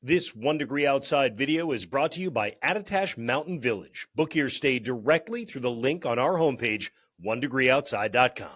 This 1 Degree Outside video is brought to you by Attitash Mountain Village. Book your stay directly through the link on our homepage, onedegreeoutside.com.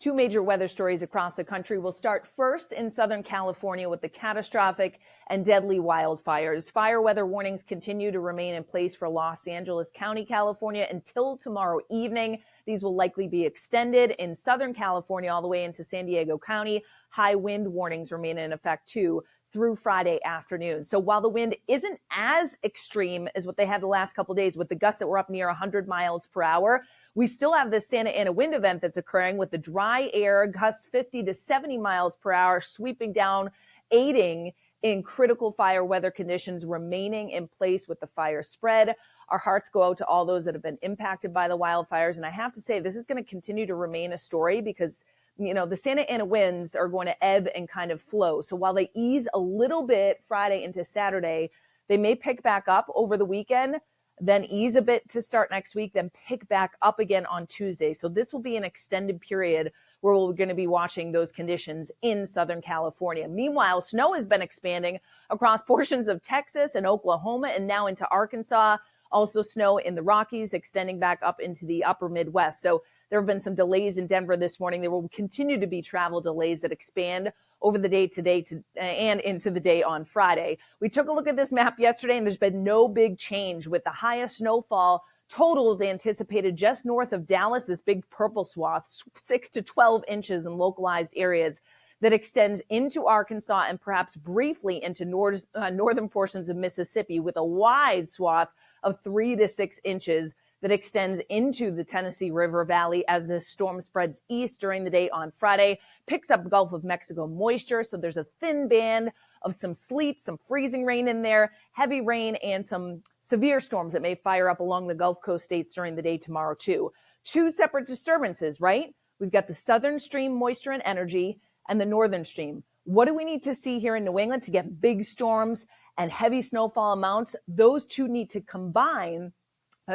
Two major weather stories across the country will start first in Southern California with the catastrophic and deadly wildfires. Fire weather warnings continue to remain in place for Los Angeles County, California until tomorrow evening. These will likely be extended in Southern California all the way into San Diego County. High wind warnings remain in effect too through Friday afternoon. So while the wind isn't as extreme as what they had the last couple of days with the gusts that were up near 100 miles per hour, we still have this Santa Ana wind event that's occurring with the dry air, gusts 50 to 70 miles per hour sweeping down, aiding in critical fire weather conditions remaining in place with the fire spread. Our hearts go out to all those that have been impacted by the wildfires. And I have to say, this is going to continue to remain a story because, you know, the Santa Ana winds are going to ebb and kind of flow. So while they ease a little bit Friday into Saturday, they may pick back up over the weekend, then ease a bit to start next week, then pick back up again on Tuesday. So this will be an extended period where we're going to be watching those conditions in Southern California. Meanwhile, snow has been expanding across portions of Texas and Oklahoma and now into Arkansas. Also snow in the Rockies extending back up into the upper Midwest. So there have been some delays in Denver this morning. There will continue to be travel delays that expand over the day today and into the day on Friday. We took a look at this map yesterday, and there's been no big change with the highest snowfall totals anticipated just north of Dallas, this big purple swath, 6 to 12 inches in localized areas that extends into Arkansas and perhaps briefly into northern portions of Mississippi with a wide swath of 3 to 6 inches that extends into the Tennessee River Valley as this storm spreads east during the day on Friday, picks up Gulf of Mexico moisture. So there's a thin band of some sleet, some freezing rain in there, heavy rain, and some severe storms that may fire up along the Gulf Coast states during the day tomorrow too. Two separate disturbances, right? We've got the southern stream moisture and energy and the northern stream. What do we need to see here in New England to get big storms and heavy snowfall amounts? Those two need to combine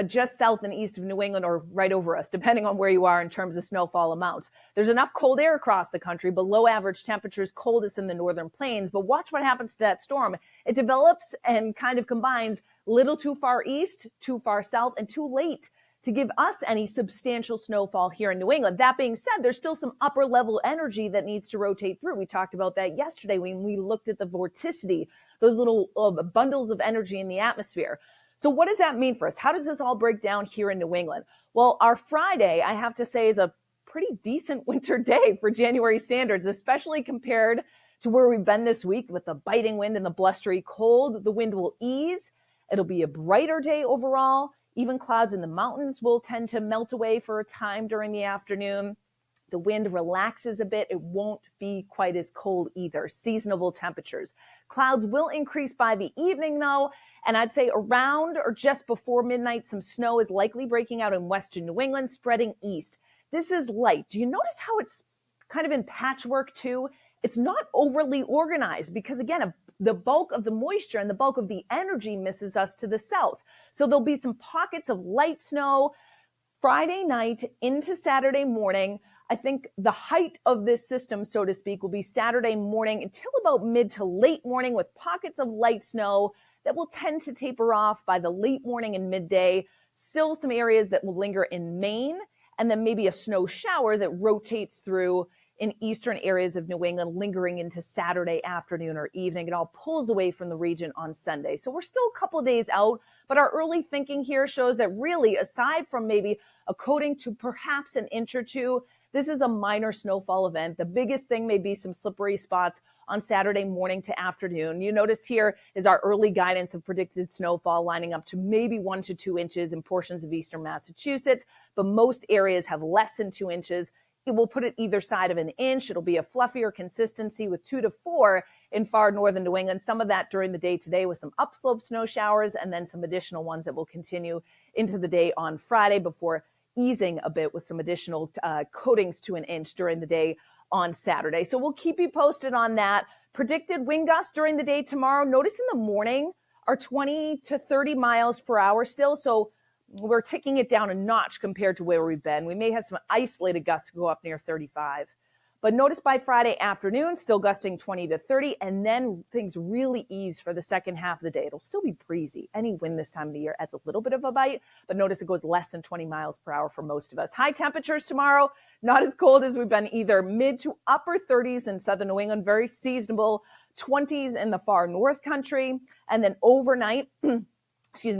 just south and east of New England or right over us, depending on where you are in terms of snowfall amounts. There's enough cold air across the country, below average temperatures, coldest in the northern plains. But watch what happens to that storm. It develops and kind of combines little too far east, too far south, and too late to give us any substantial snowfall here in New England. That being said, there's still some upper level energy that needs to rotate through. We talked about that yesterday when we looked at the vorticity, those little bundles of energy in the atmosphere. So what does that mean for us? How does this all break down here in New England? Well, our Friday, I have to say, is a pretty decent winter day for January standards, especially compared to where we've been this week with the biting wind and the blustery cold. The wind will ease. It'll be a brighter day overall. Even clouds in the mountains will tend to melt away for a time during the afternoon. The wind relaxes a bit. It won't be quite as cold either. Seasonable temperatures. Clouds will increase by the evening, though. And I'd say around or just before midnight, some snow is likely breaking out in western New England, spreading east. This is light. Do you notice how it's kind of in patchwork too? It's not overly organized because, again, the bulk of the moisture and the bulk of the energy misses us to the south. So there'll be some pockets of light snow Friday night into Saturday morning. I think the height of this system, so to speak, will be Saturday morning until about mid to late morning with pockets of light snow that will tend to taper off by the late morning and midday. Still some areas that will linger in Maine, and then maybe a snow shower that rotates through in eastern areas of New England, lingering into Saturday afternoon or evening. It all pulls away from the region on Sunday. So we're still a couple days out, but our early thinking here shows that really, aside from maybe a coating to perhaps an inch or two, this is a minor snowfall event. The biggest thing may be some slippery spots on Saturday morning to afternoon. You notice here is our early guidance of predicted snowfall lining up to maybe 1 to 2 inches in portions of eastern Massachusetts, but most areas have less than 2 inches. It will put it either side of an inch. It'll be a fluffier consistency with 2 to 4 in far northern New England. Some of that during the day today with some upslope snow showers, and then some additional ones that will continue into the day on Friday before easing a bit with some additional coatings to an inch during the day on Saturday. So we'll keep you posted on that. Predicted wind gusts during the day tomorrow. Notice in the morning are 20 to 30 miles per hour still. So we're ticking it down a notch compared to where we've been. We may have some isolated gusts go up near 35. But notice by Friday afternoon, still gusting 20 to 30, and then things really ease for the second half of the day. It'll still be breezy. Any wind this time of the year adds a little bit of a bite, but notice it goes less than 20 miles per hour for most of us. High temperatures tomorrow, not as cold as we've been either. Mid to upper 30s in southern New England, very seasonable. 20s in the far north country, and then overnight,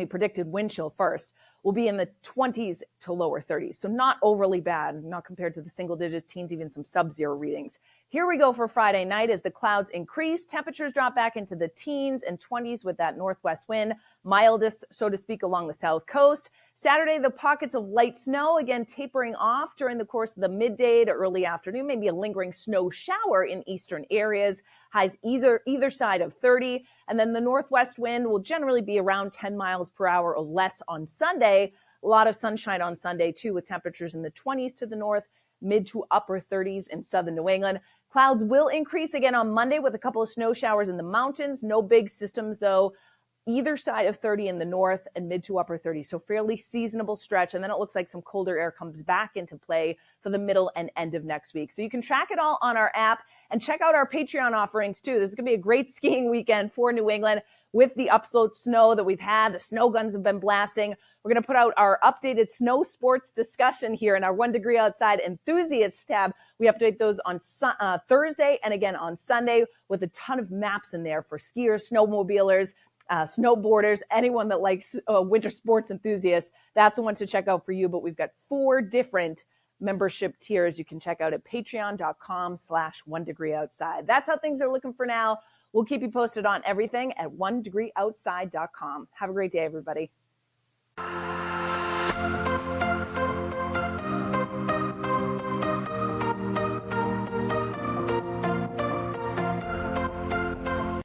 predicted wind chill first will be in the 20s to lower 30s. So not overly bad, not compared to the single digits, teens, even some sub-zero readings. Here we go for Friday night as the clouds increase. Temperatures drop back into the teens and 20s with that northwest wind, mildest, so to speak, along the south coast. Saturday, the pockets of light snow, again, tapering off during the course of the midday to early afternoon, maybe a lingering snow shower in eastern areas. Highs either side of 30. And then the northwest wind will generally be around 10 miles per hour or less on Sunday. A lot of sunshine on Sunday, too, with temperatures in the 20s to the north, mid to upper 30s in southern New England. Clouds will increase again on Monday with a couple of snow showers in the mountains. No big systems, though. Either side of 30 in the north and mid to upper 30s. So fairly seasonable stretch. And then it looks like some colder air comes back into play for the middle and end of next week. So you can track it all on our app and check out our Patreon offerings too. This is going to be a great skiing weekend for New England with the upslope snow that we've had. The snow guns have been blasting. We're going to put out our updated snow sports discussion here in our 1 Degree Outside enthusiasts tab. We update those on Thursday and again on Sunday with a ton of maps in there for skiers, snowmobilers, snowboarders, anyone that likes winter sports enthusiasts. That's the one to check out for you. But we've got 4 different membership tiers you can check out at patreon.com/1 Degree Outside. That's how things are looking for now. We'll keep you posted on everything at 1degreeoutside.com. Have a great day, everybody.